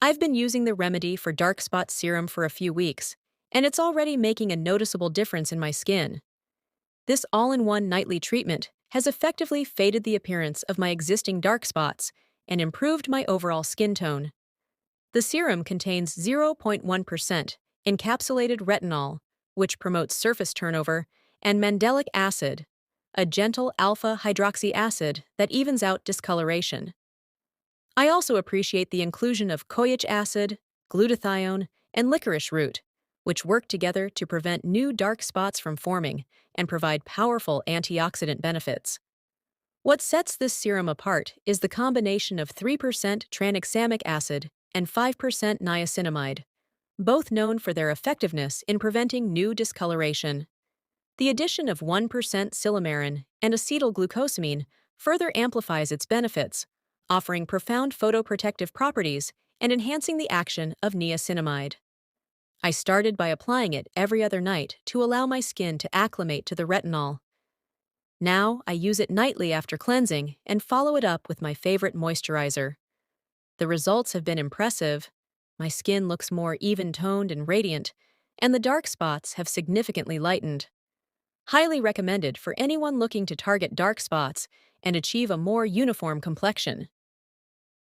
I've been using the remedy for dark spot serum for a few weeks, and it's already making a noticeable difference in my skin. This all-in-one nightly treatment has effectively faded the appearance of my existing dark spots and improved my overall skin tone. The serum contains 0.1% encapsulated retinol, which promotes surface turnover, and mandelic acid, a gentle alpha hydroxy acid that evens out discoloration. I also appreciate the inclusion of koyic acid, glutathione, and licorice root, which work together to prevent new dark spots from forming and provide powerful antioxidant benefits. What sets this serum apart is the combination of 3% tranexamic acid and 5% niacinamide, both known for their effectiveness in preventing new discoloration. The addition of 1% silymarin and acetylglucosamine further amplifies its benefits, offering profound photoprotective properties and enhancing the action of niacinamide. I started by applying it every other night to allow my skin to acclimate to the retinol. Now I use it nightly after cleansing and follow it up with my favorite moisturizer. The results have been impressive. My skin looks more even-toned and radiant, and the dark spots have significantly lightened. Highly recommended for anyone looking to target dark spots and achieve a more uniform complexion.